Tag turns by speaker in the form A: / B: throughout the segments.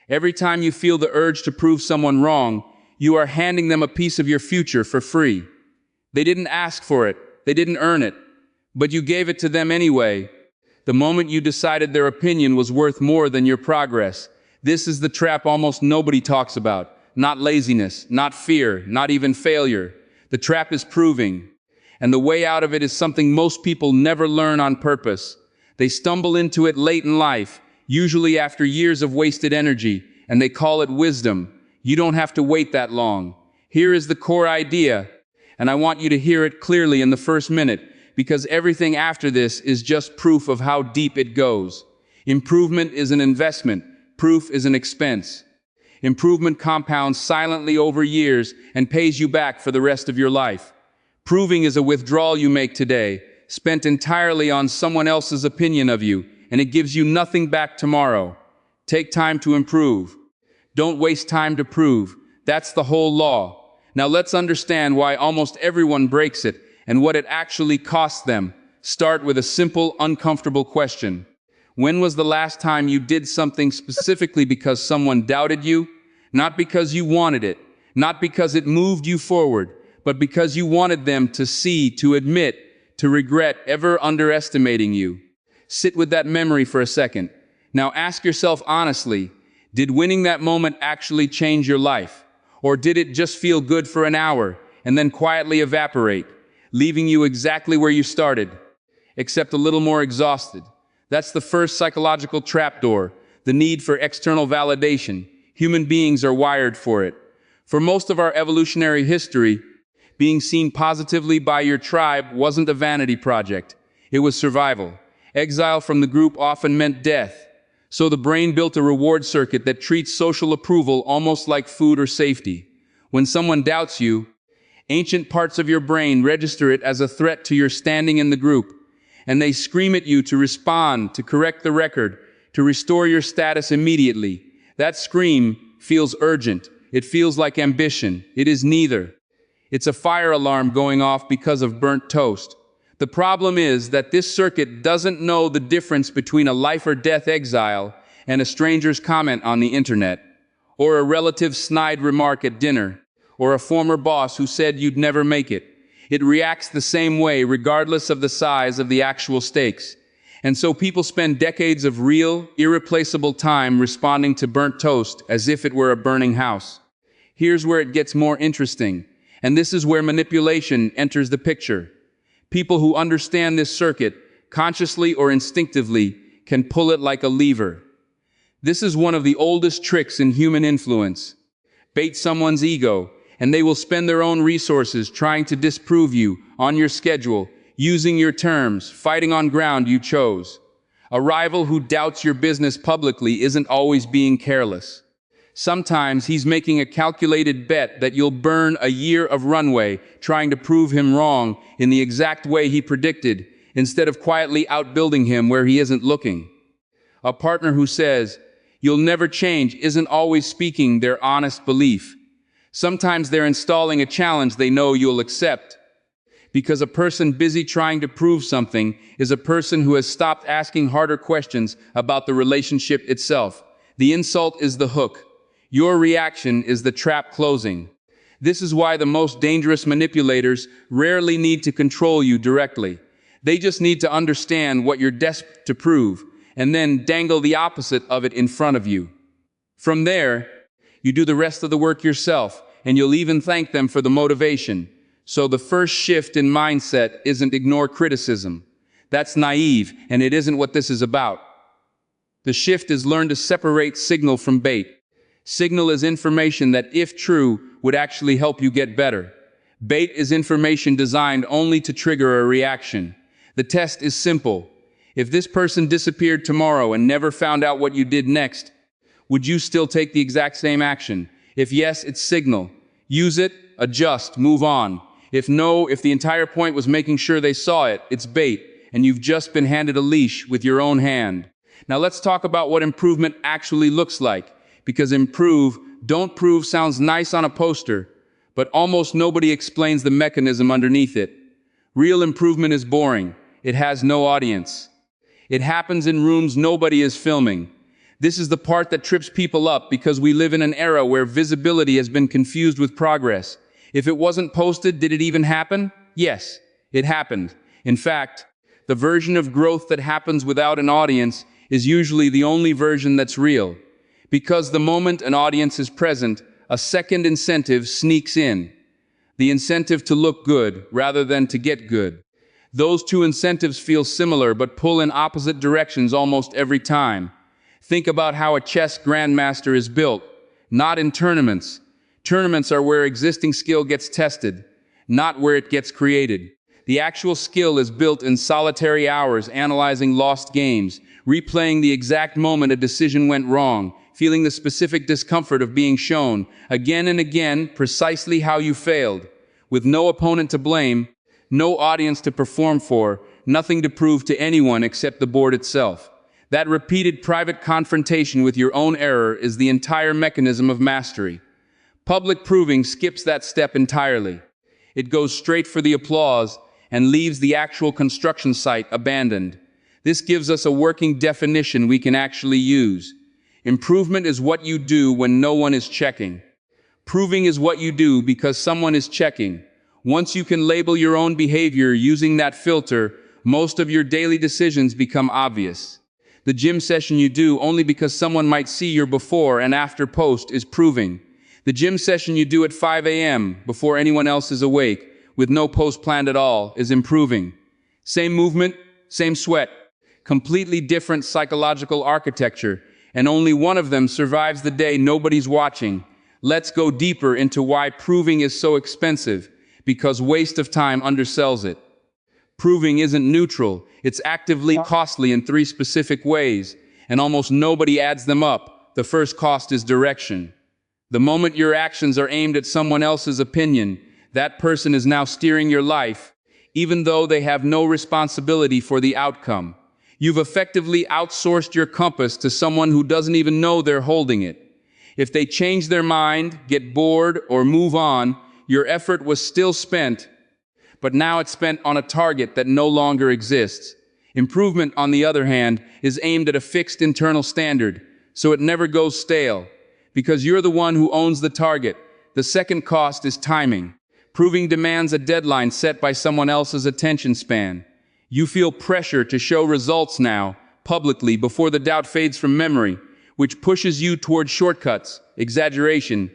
A: Every time you feel the urge to prove someone wrong, you are handing them a piece of your future for free. They didn't ask for it, they didn't earn it, but you gave it to them anyway. The moment you decided their opinion was worth more than your progress. This is the trap almost nobody talks about. Not laziness, not fear, not even failure. The trap is proving. And the way out of it is something most people never learn on purpose. They stumble into it late in life, usually after years of wasted energy, and they call it wisdom. You don't have to wait that long. Here is the core idea, and I want you to hear it clearly in the first minute, because everything after this is just proof of how deep it goes. Improvement is an investment. Proof is an expense. Improvement compounds silently over years and pays you back for the rest of your life. Proving is a withdrawal you make today, spent entirely on someone else's opinion of you, and it gives you nothing back tomorrow. Take time to improve. Don't waste time to prove. That's the whole law. Now let's understand why almost everyone breaks it and what it actually costs them. Start with a simple, uncomfortable question. When was the last time you did something specifically because someone doubted you? Not because you wanted it, not because it moved you forward, but because you wanted them to see, to admit, to regret ever underestimating you. Sit with that memory for a second. Now ask yourself honestly, did winning that moment actually change your life? Or did it just feel good for an hour and then quietly evaporate, leaving you exactly where you started, except a little more exhausted? That's the first psychological trapdoor, the need for external validation. Human beings are wired for it. For most of our evolutionary history, being seen positively by your tribe wasn't a vanity project. It was survival. Exile from the group often meant death. So the brain built a reward circuit that treats social approval almost like food or safety. When someone doubts you, ancient parts of your brain register it as a threat to your standing in the group, and they scream at you to respond, to correct the record, to restore your status immediately. That scream feels urgent. It feels like ambition. It is neither. It's a fire alarm going off because of burnt toast. The problem is that this circuit doesn't know the difference between a life or death exile and a stranger's comment on the internet, or a relative's snide remark at dinner, or a former boss who said you'd never make it. It reacts the same way regardless of the size of the actual stakes. And so people spend decades of real, irreplaceable time responding to burnt toast as if it were a burning house. Here's where it gets more interesting, and this is where manipulation enters the picture. People who understand this circuit, consciously or instinctively, can pull it like a lever. This is one of the oldest tricks in human influence. Bait someone's ego, and they will spend their own resources trying to disprove you on your schedule, using your terms, fighting on ground you chose. A rival who doubts your business publicly isn't always being careless. Sometimes he's making a calculated bet that you'll burn a year of runway trying to prove him wrong in the exact way he predicted, instead of quietly outbuilding him where he isn't looking. A partner who says, "You'll never change," isn't always speaking their honest belief. Sometimes they're installing a challenge they know you'll accept. Because a person busy trying to prove something is a person who has stopped asking harder questions about the relationship itself. The insult is the hook. Your reaction is the trap closing. This is why the most dangerous manipulators rarely need to control you directly. They just need to understand what you're desperate to prove, and then dangle the opposite of it in front of you. From there, you do the rest of the work yourself, and you'll even thank them for the motivation. So the first shift in mindset isn't ignore criticism. That's naive, and it isn't what this is about. The shift is learn to separate signal from bait. Signal is information that, if true, would actually help you get better. Bait is information designed only to trigger a reaction. The test is simple. If this person disappeared tomorrow and never found out what you did next, would you still take the exact same action? If yes, it's signal. Use it, adjust, move on. If no, if the entire point was making sure they saw it, it's bait, and you've just been handed a leash with your own hand. Now let's talk about what improvement actually looks like, because improve, don't prove sounds nice on a poster, but almost nobody explains the mechanism underneath it. Real improvement is boring. It has no audience. It happens in rooms nobody is filming. This is the part that trips people up because we live in an era where visibility has been confused with progress. If it wasn't posted, did it even happen? Yes, it happened. In fact, the version of growth that happens without an audience is usually the only version that's real. Because the moment an audience is present, a second incentive sneaks in. The incentive to look good rather than to get good. Those two incentives feel similar but pull in opposite directions almost every time. Think about how a chess grandmaster is built, not in tournaments. Tournaments are where existing skill gets tested, not where it gets created. The actual skill is built in solitary hours, analyzing lost games, replaying the exact moment a decision went wrong, feeling the specific discomfort of being shown, again and again, precisely how you failed, with no opponent to blame, no audience to perform for, nothing to prove to anyone except the board itself. That repeated private confrontation with your own error is the entire mechanism of mastery. Public proving skips that step entirely. It goes straight for the applause and leaves the actual construction site abandoned. This gives us a working definition we can actually use. Improvement is what you do when no one is checking. Proving is what you do because someone is checking. Once you can label your own behavior using that filter, most of your daily decisions become obvious. The gym session you do only because someone might see your before and after post is proving. The gym session you do at 5 a.m. before anyone else is awake, with no post planned at all, is improving. Same movement, same sweat, completely different psychological architecture, and only one of them survives the day nobody's watching. Let's go deeper into why proving is so expensive, because waste of time undersells it. Proving isn't neutral, it's actively costly in three specific ways, and almost nobody adds them up. The first cost is direction. The moment your actions are aimed at someone else's opinion, that person is now steering your life, even though they have no responsibility for the outcome. You've effectively outsourced your compass to someone who doesn't even know they're holding it. If they change their mind, get bored, or move on, your effort was still spent, but now it's spent on a target that no longer exists. Improvement, on the other hand, is aimed at a fixed internal standard, so it never goes stale, because you're the one who owns the target. The second cost is timing. Proving demands a deadline set by someone else's attention span. You feel pressure to show results now, publicly, before the doubt fades from memory, which pushes you toward shortcuts, exaggeration,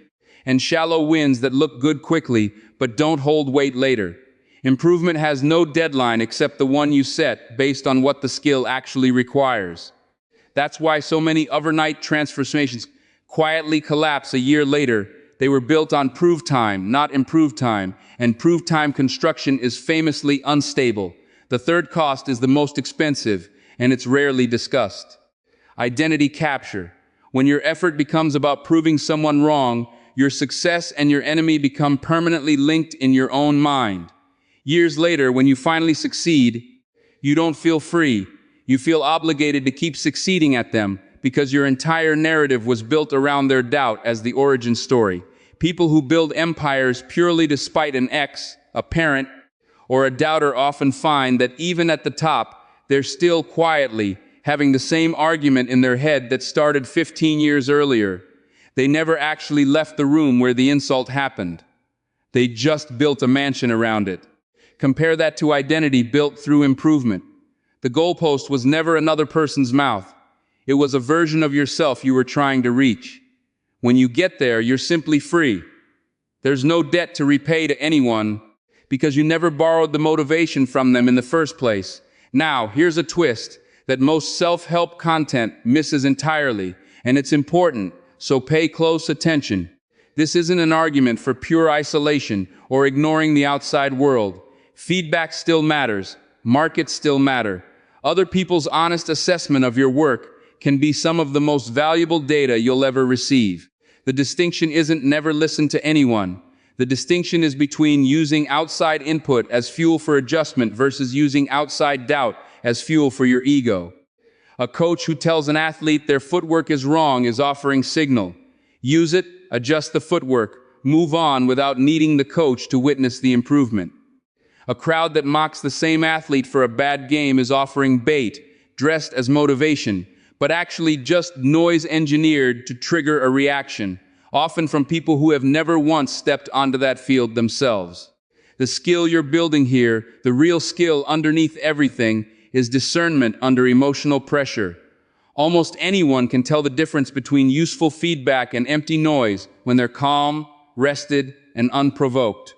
A: and shallow wins that look good quickly, but don't hold weight later. Improvement has no deadline except the one you set based on what the skill actually requires. That's why so many overnight transformations quietly collapse a year later. They were built on proved time, not improved time, and proved time construction is famously unstable. The third cost is the most expensive, and it's rarely discussed. Identity capture. When your effort becomes about proving someone wrong, your success and your enemy become permanently linked in your own mind. Years later, when you finally succeed, you don't feel free. You feel obligated to keep succeeding at them because your entire narrative was built around their doubt as the origin story. People who build empires purely to spite an ex, a parent, or a doubter often find that even at the top, they're still quietly having the same argument in their head that started 15 years earlier. They never actually left the room where the insult happened. They just built a mansion around it. Compare that to identity built through improvement. The goalpost was never another person's mouth. It was a version of yourself you were trying to reach. When you get there, you're simply free. There's no debt to repay to anyone because you never borrowed the motivation from them in the first place. Now, here's a twist that most self-help content misses entirely, and it's important, so pay close attention. This isn't an argument for pure isolation or ignoring the outside world. Feedback still matters. Markets still matter. Other people's honest assessment of your work can be some of the most valuable data you'll ever receive. The distinction isn't never listen to anyone. The distinction is between using outside input as fuel for adjustment versus using outside doubt as fuel for your ego. A coach who tells an athlete their footwork is wrong is offering signal. Use it, adjust the footwork, move on without needing the coach to witness the improvement. A crowd that mocks the same athlete for a bad game is offering bait, dressed as motivation, but actually just noise engineered to trigger a reaction, often from people who have never once stepped onto that field themselves. The skill you're building here, the real skill underneath everything, is discernment under emotional pressure. Almost anyone can tell the difference between useful feedback and empty noise when they're calm, rested, and unprovoked.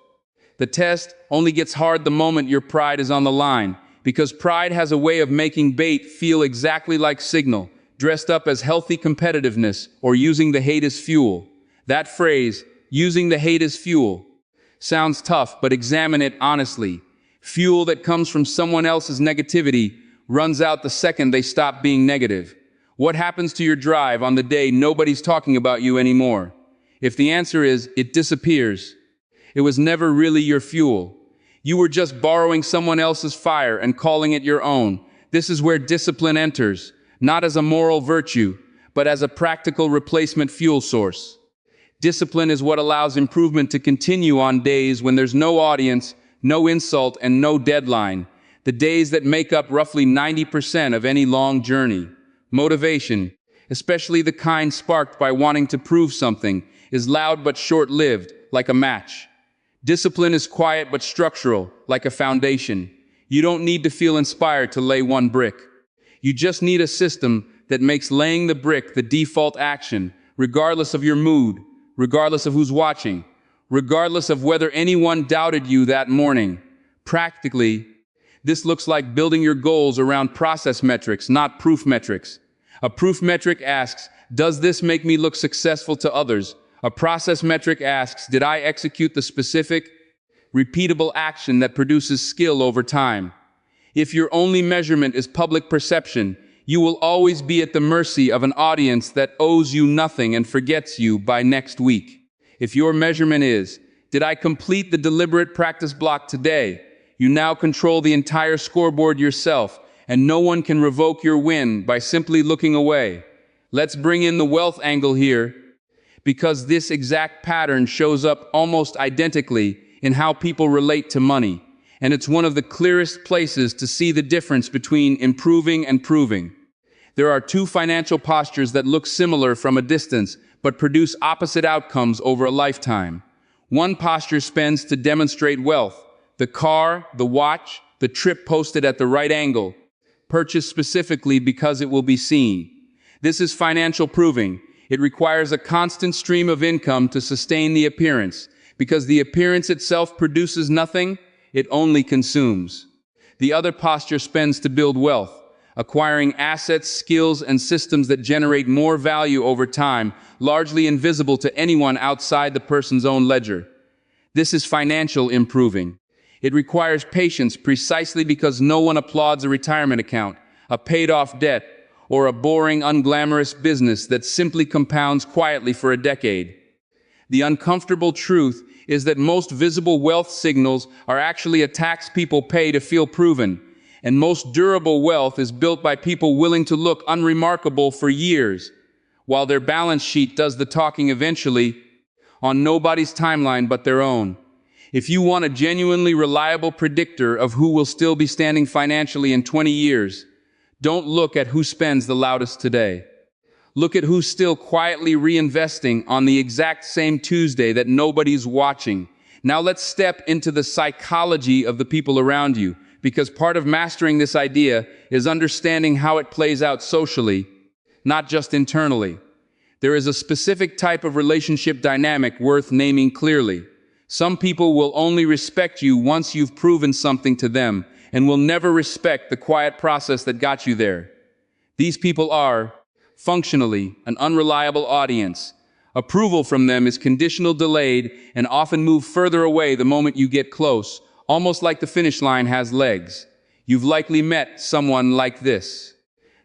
A: The test only gets hard the moment your pride is on the line, because pride has a way of making bait feel exactly like signal, dressed up as healthy competitiveness or using the hate as fuel. That phrase, using the hate as fuel, sounds tough, but examine it honestly. Fuel that comes from someone else's negativity runs out the second they stop being negative. What happens to your drive on the day nobody's talking about you anymore? If the answer is, it disappears. It was never really your fuel. You were just borrowing someone else's fire and calling it your own. This is where discipline enters, not as a moral virtue, but as a practical replacement fuel source. Discipline is what allows improvement to continue on days when there's no audience, no insult, and no deadline. The days that make up roughly 90% of any long journey. Motivation, especially the kind sparked by wanting to prove something, is loud but short-lived, like a match. Discipline is quiet but structural, like a foundation. You don't need to feel inspired to lay one brick. You just need a system that makes laying the brick the default action, regardless of your mood, regardless of who's watching, regardless of whether anyone doubted you that morning. Practically, this looks like building your goals around process metrics, not proof metrics. A proof metric asks, does this make me look successful to others? A process metric asks, did I execute the specific, repeatable action that produces skill over time? If your only measurement is public perception, you will always be at the mercy of an audience that owes you nothing and forgets you by next week. If your measurement is, did I complete the deliberate practice block today? You now control the entire scoreboard yourself, and no one can revoke your win by simply looking away. Let's bring in the wealth angle here, because this exact pattern shows up almost identically in how people relate to money. And it's one of the clearest places to see the difference between improving and proving. There are two financial postures that look similar from a distance, but produce opposite outcomes over a lifetime. One posture spends to demonstrate wealth, the car, the watch, the trip posted at the right angle, purchased specifically because it will be seen. This is financial proving. It requires a constant stream of income to sustain the appearance, because the appearance itself produces nothing. It only consumes. The other posture spends to build wealth, acquiring assets, skills, and systems that generate more value over time, largely invisible to anyone outside the person's own ledger. This is financial improving. It requires patience precisely because no one applauds a retirement account, a paid-off debt, or a boring, unglamorous business that simply compounds quietly for a decade. The uncomfortable truth is that most visible wealth signals are actually attacks people pay to feel proven, and most durable wealth is built by people willing to look unremarkable for years, while their balance sheet does the talking eventually, on nobody's timeline but their own. If you want a genuinely reliable predictor of who will still be standing financially in 20 years, don't look at who spends the loudest today. Look at who's still quietly reinvesting on the exact same Tuesday that nobody's watching. Now let's step into the psychology of the people around you, because part of mastering this idea is understanding how it plays out socially, not just internally. There is a specific type of relationship dynamic worth naming clearly. Some people will only respect you once you've proven something to them, and will never respect the quiet process that got you there. These people are, functionally, an unreliable audience. Approval from them is conditional, delayed, and often move further away the moment you get close, almost like the finish line has legs. You've likely met someone like this.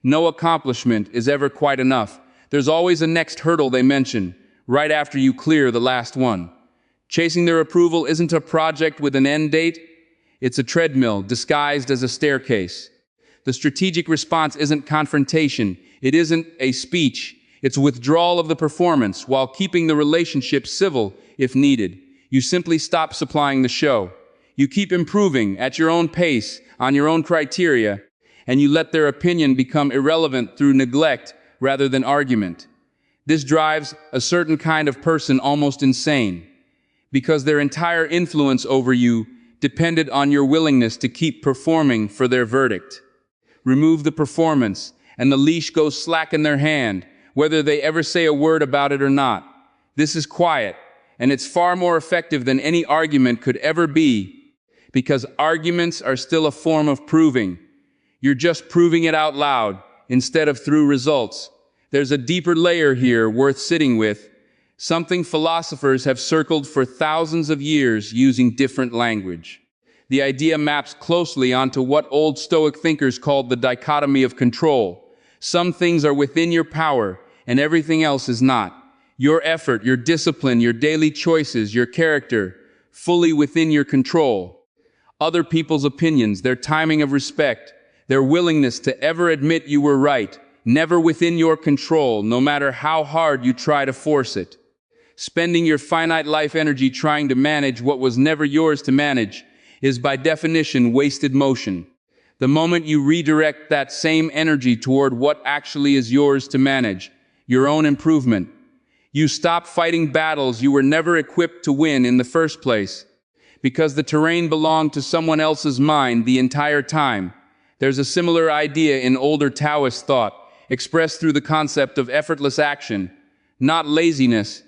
A: No accomplishment is ever quite enough. There's always a next hurdle they mention, right after you clear the last one. Chasing their approval isn't a project with an end date. It's a treadmill disguised as a staircase. The strategic response isn't confrontation. It isn't a speech. It's withdrawal of the performance while keeping the relationship civil if needed. You simply stop supplying the show. You keep improving at your own pace, on your own criteria, and you let their opinion become irrelevant through neglect rather than argument. This drives a certain kind of person almost insane, because their entire influence over you depended on your willingness to keep performing for their verdict. Remove the performance, and the leash goes slack in their hand, whether they ever say a word about it or not. This is quiet, and it's far more effective than any argument could ever be, because arguments are still a form of proving. You're just proving it out loud, instead of through results. There's a deeper layer here worth sitting with, something philosophers have circled for thousands of years using different language. The idea maps closely onto what old Stoic thinkers called the dichotomy of control. Some things are within your power, and everything else is not. Your effort, your discipline, your daily choices, your character, fully within your control. Other people's opinions, their timing of respect, their willingness to ever admit you were right, never within your control, no matter how hard you try to force it. Spending your finite life energy trying to manage what was never yours to manage is by definition wasted motion. The moment you redirect that same energy toward what actually is yours to manage, your own improvement, you stop fighting battles you were never equipped to win in the first place. Because the terrain belonged to someone else's mind the entire time. There's a similar idea in older Taoist thought, expressed through the concept of effortless action, not laziness,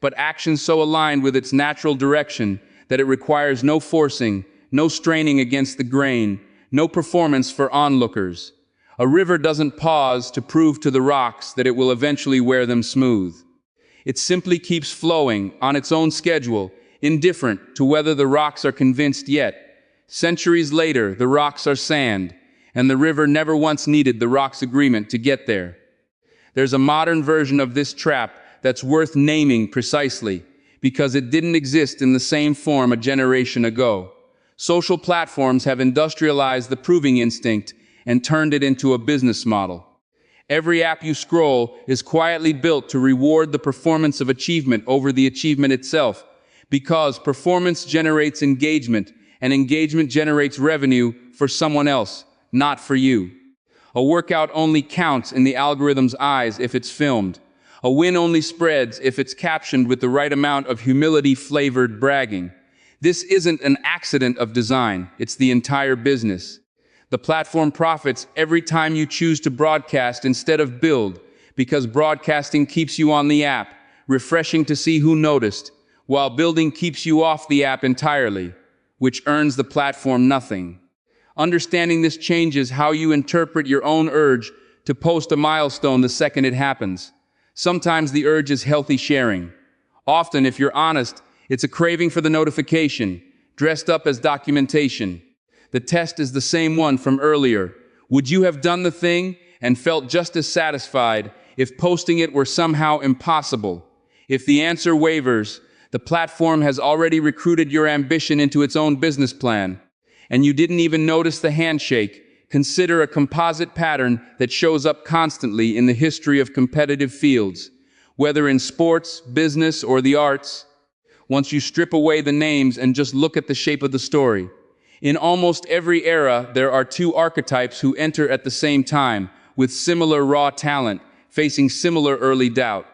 A: but action so aligned with its natural direction that it requires no forcing, no straining against the grain, no performance for onlookers. A river doesn't pause to prove to the rocks that it will eventually wear them smooth. It simply keeps flowing on its own schedule, indifferent to whether the rocks are convinced yet. Centuries later, the rocks are sand, and the river never once needed the rock's agreement to get there. There's a modern version of this trap that's worth naming precisely, because it didn't exist in the same form a generation ago. Social platforms have industrialized the proving instinct and turned it into a business model. Every app you scroll is quietly built to reward the performance of achievement over the achievement itself, because performance generates engagement, and engagement generates revenue for someone else, not for you. A workout only counts in the algorithm's eyes if it's filmed. A win only spreads if it's captioned with the right amount of humility-flavored bragging. This isn't an accident of design, it's the entire business. The platform profits every time you choose to broadcast instead of build, because broadcasting keeps you on the app, refreshing to see who noticed, while building keeps you off the app entirely, which earns the platform nothing. Understanding this changes how you interpret your own urge to post a milestone the second it happens. Sometimes the urge is healthy sharing. Often, if you're honest, it's a craving for the notification, dressed up as documentation. The test is the same one from earlier. Would you have done the thing and felt just as satisfied if posting it were somehow impossible? If the answer wavers, the platform has already recruited your ambition into its own business plan, and you didn't even notice the handshake. Consider a composite pattern that shows up constantly in the history of competitive fields, whether in sports, business, or the arts. Once you strip away the names and just look at the shape of the story. In almost every era, there are two archetypes who enter at the same time, with similar raw talent, facing similar early doubt.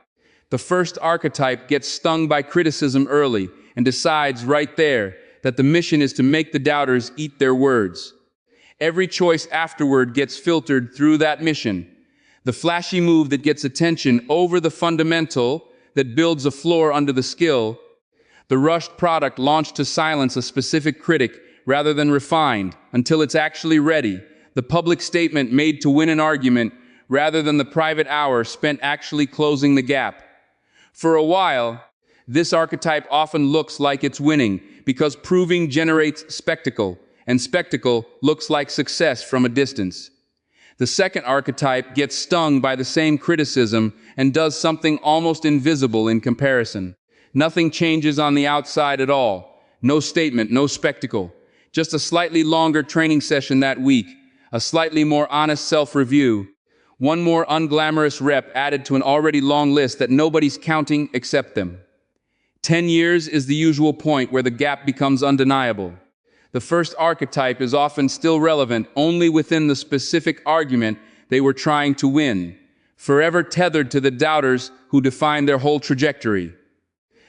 A: The first archetype gets stung by criticism early and decides right there that the mission is to make the doubters eat their words. Every choice afterward gets filtered through that mission. The flashy move that gets attention over the fundamental that builds a floor under the skill. The rushed product launched to silence a specific critic rather than refined until it's actually ready. The public statement made to win an argument rather than the private hour spent actually closing the gap. For a while, this archetype often looks like it's winning because proving generates spectacle, and spectacle looks like success from a distance. The second archetype gets stung by the same criticism and does something almost invisible in comparison. Nothing changes on the outside at all. No statement, no spectacle. Just a slightly longer training session that week, a slightly more honest self-review, one more unglamorous rep added to an already long list that nobody's counting except them. 10 years is the usual point where the gap becomes undeniable. The first archetype is often still relevant only within the specific argument they were trying to win, forever tethered to the doubters who define their whole trajectory.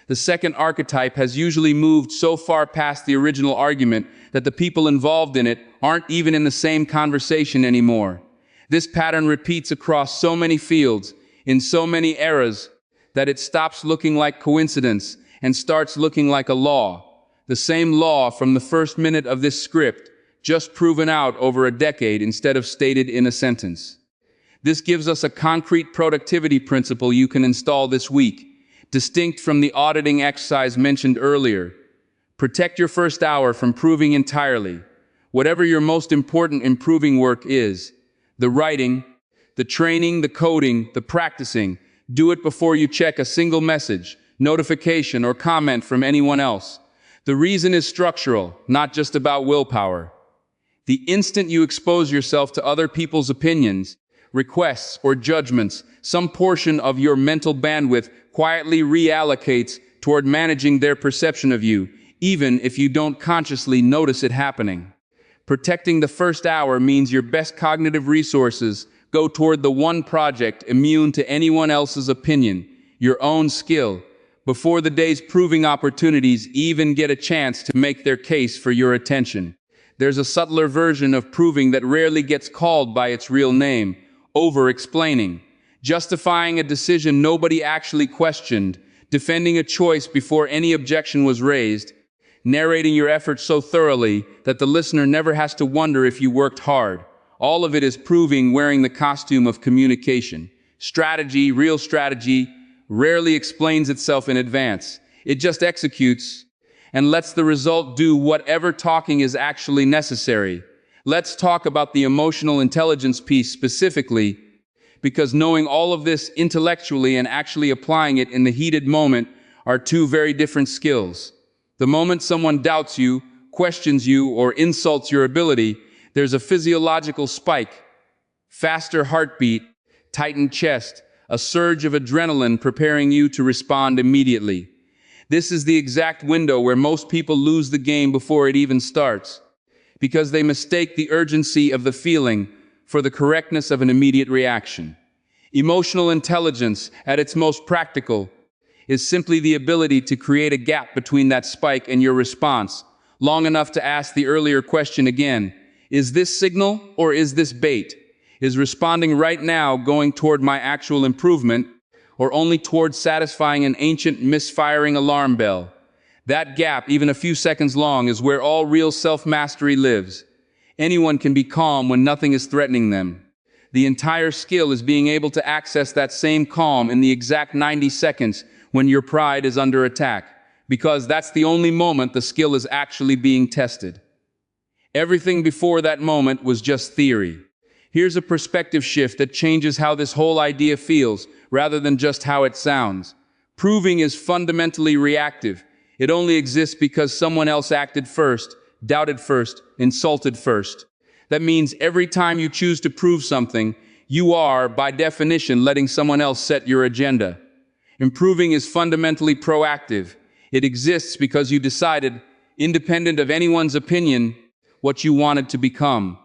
A: The second archetype has usually moved so far past the original argument that the people involved in it aren't even in the same conversation anymore. This pattern repeats across so many fields, in so many eras, that it stops looking like coincidence and starts looking like a law. The same law from the first minute of this script, just proven out over a decade instead of stated in a sentence. This gives us a concrete productivity principle you can install this week, distinct from the auditing exercise mentioned earlier. Protect your first hour from proving entirely. Whatever your most important improving work is, the writing, the training, the coding, the practicing, do it before you check a single message, notification, or comment from anyone else. The reason is structural, not just about willpower. The instant you expose yourself to other people's opinions, requests, or judgments, some portion of your mental bandwidth quietly reallocates toward managing their perception of you, even if you don't consciously notice it happening. Protecting the first hour means your best cognitive resources go toward the one project immune to anyone else's opinion, your own skill, before the day's proving opportunities even get a chance to make their case for your attention. There's a subtler version of proving that rarely gets called by its real name: over-explaining. Justifying a decision nobody actually questioned, defending a choice before any objection was raised, narrating your efforts so thoroughly that the listener never has to wonder if you worked hard. All of it is proving wearing the costume of communication. Strategy, real strategy, rarely explains itself in advance. It just executes and lets the result do whatever talking is actually necessary. Let's talk about the emotional intelligence piece specifically, because knowing all of this intellectually and actually applying it in the heated moment are two very different skills. The moment someone doubts you, questions you, or insults your ability, there's a physiological spike, faster heartbeat, tightened chest, a surge of adrenaline preparing you to respond immediately. This is the exact window where most people lose the game before it even starts, because they mistake the urgency of the feeling for the correctness of an immediate reaction. Emotional intelligence, at its most practical, is simply the ability to create a gap between that spike and your response, long enough to ask the earlier question again: is this signal or is this bait? Is responding right now going toward my actual improvement, or only toward satisfying an ancient misfiring alarm bell? That gap, even a few seconds long, is where all real self-mastery lives. Anyone can be calm when nothing is threatening them. The entire skill is being able to access that same calm in the exact 90 seconds when your pride is under attack, because that's the only moment the skill is actually being tested. Everything before that moment was just theory. Here's a perspective shift that changes how this whole idea feels, rather than just how it sounds. Proving is fundamentally reactive. It only exists because someone else acted first, doubted first, insulted first. That means every time you choose to prove something, you are, by definition, letting someone else set your agenda. Improving is fundamentally proactive. It exists because you decided, independent of anyone's opinion, what you wanted to become.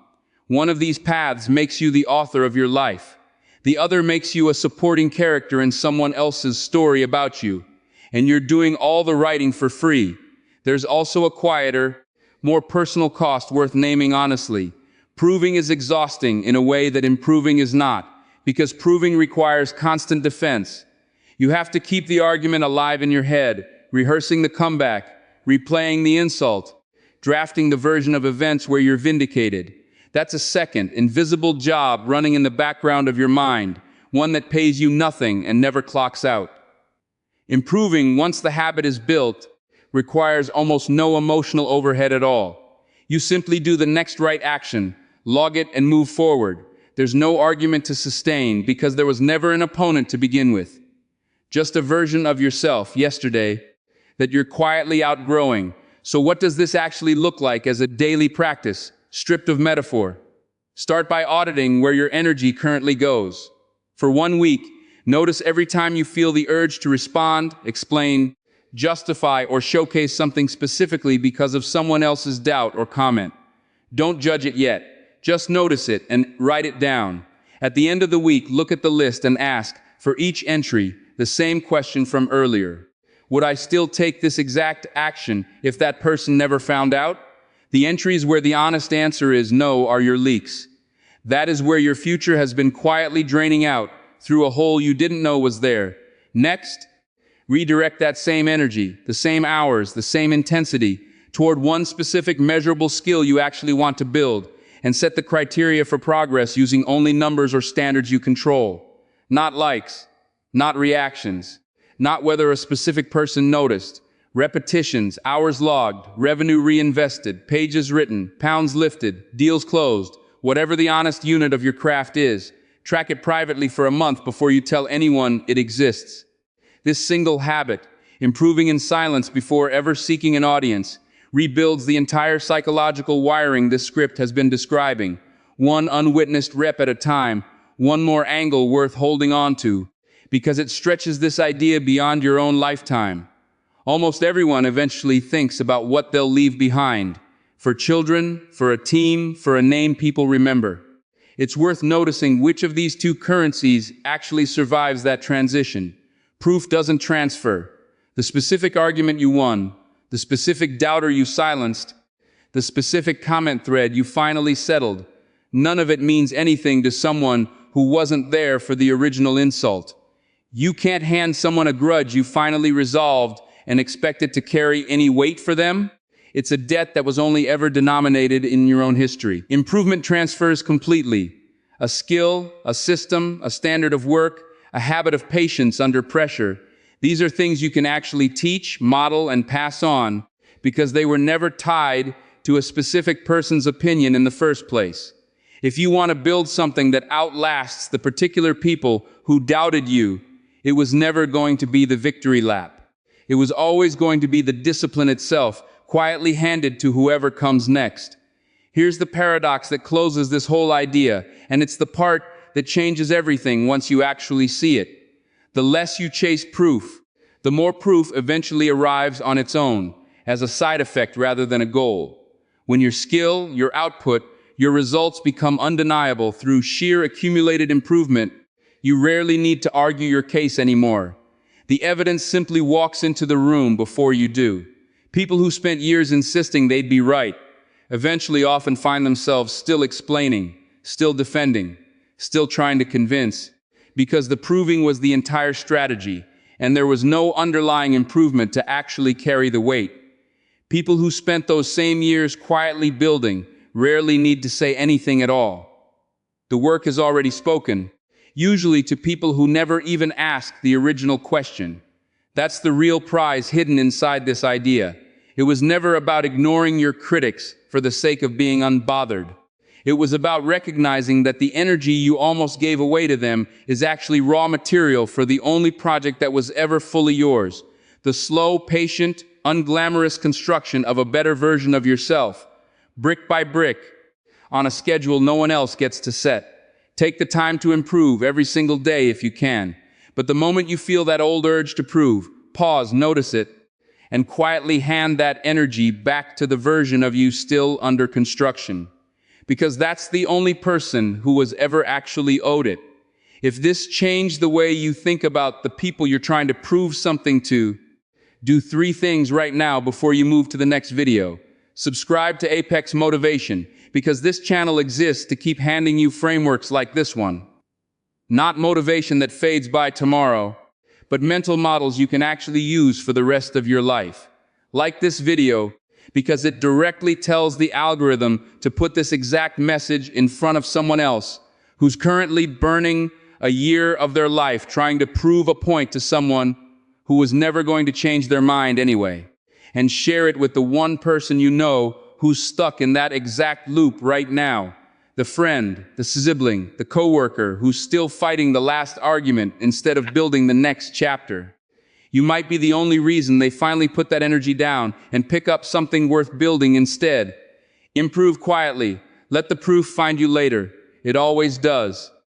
A: One of these paths makes you the author of your life. The other makes you a supporting character in someone else's story about you. And you're doing all the writing for free. There's also a quieter, more personal cost worth naming honestly. Proving is exhausting in a way that improving is not, because proving requires constant defense. You have to keep the argument alive in your head, rehearsing the comeback, replaying the insult, drafting the version of events where you're vindicated. That's a second, invisible job running in the background of your mind, one that pays you nothing and never clocks out. Improving, once the habit is built, requires almost no emotional overhead at all. You simply do the next right action, log it, and move forward. There's no argument to sustain because there was never an opponent to begin with. Just a version of yourself yesterday that you're quietly outgrowing. So what does this actually look like as a daily practice, stripped of metaphor? Start by auditing where your energy currently goes. For 1 week, notice every time you feel the urge to respond, explain, justify, or showcase something specifically because of someone else's doubt or comment. Don't judge it yet. Just notice it and write it down. At the end of the week, look at the list and ask, for each entry, the same question from earlier. Would I still take this exact action if that person never found out? The entries where the honest answer is no are your leaks. That is where your future has been quietly draining out through a hole you didn't know was there. Next, redirect that same energy, the same hours, the same intensity, toward one specific measurable skill you actually want to build, and set the criteria for progress using only numbers or standards you control. Not likes, not reactions, not whether a specific person noticed. Repetitions, hours logged, revenue reinvested, pages written, pounds lifted, deals closed. Whatever the honest unit of your craft is, track it privately for a month before you tell anyone it exists. This single habit, improving in silence before ever seeking an audience, rebuilds the entire psychological wiring this script has been describing, one unwitnessed rep at a time, one more angle worth holding on to, because it stretches this idea beyond your own lifetime. Almost everyone eventually thinks about what they'll leave behind, for children, for a team, for a name people remember. It's worth noticing which of these two currencies actually survives that transition. Proof doesn't transfer. The specific argument you won, the specific doubter you silenced, the specific comment thread you finally settled, none of it means anything to someone who wasn't there for the original insult. You can't hand someone a grudge you finally resolved and expect it to carry any weight for them. It's a debt that was only ever denominated in your own history. Improvement transfers completely. A skill, a system, a standard of work, a habit of patience under pressure. These are things you can actually teach, model, and pass on because they were never tied to a specific person's opinion in the first place. If you want to build something that outlasts the particular people who doubted you, it was never going to be the victory lap. It was always going to be the discipline itself, quietly handed to whoever comes next. Here's the paradox that closes this whole idea, and it's the part that changes everything once you actually see it. The less you chase proof, the more proof eventually arrives on its own, as a side effect rather than a goal. When your skill, your output, your results become undeniable through sheer accumulated improvement, you rarely need to argue your case anymore. The evidence simply walks into the room before you do. People who spent years insisting they'd be right eventually often find themselves still explaining, still defending, still trying to convince, because the proving was the entire strategy, and there was no underlying improvement to actually carry the weight. People who spent those same years quietly building rarely need to say anything at all. The work is already spoken, usually to people who never even asked the original question. That's the real prize hidden inside this idea. It was never about ignoring your critics for the sake of being unbothered. It was about recognizing that the energy you almost gave away to them is actually raw material for the only project that was ever fully yours. The slow, patient, unglamorous construction of a better version of yourself, brick by brick, on a schedule no one else gets to set. Take the time to improve every single day if you can. But the moment you feel that old urge to prove, pause, notice it, and quietly hand that energy back to the version of you still under construction. Because that's the only person who was ever actually owed it. If this changed the way you think about the people you're trying to prove something to, do 3 things right now before you move to the next video. Subscribe to Apex Motivation, because this channel exists to keep handing you frameworks like this one. Not motivation that fades by tomorrow, but mental models you can actually use for the rest of your life. Like this video, because it directly tells the algorithm to put this exact message in front of someone else who's currently burning a year of their life trying to prove a point to someone who was never going to change their mind anyway. And share it with the one person you know who's stuck in that exact loop right now. The friend, the sibling, the coworker who's still fighting the last argument instead of building the next chapter. You might be the only reason they finally put that energy down and pick up something worth building instead. Improve quietly. Let the proof find you later. It always does.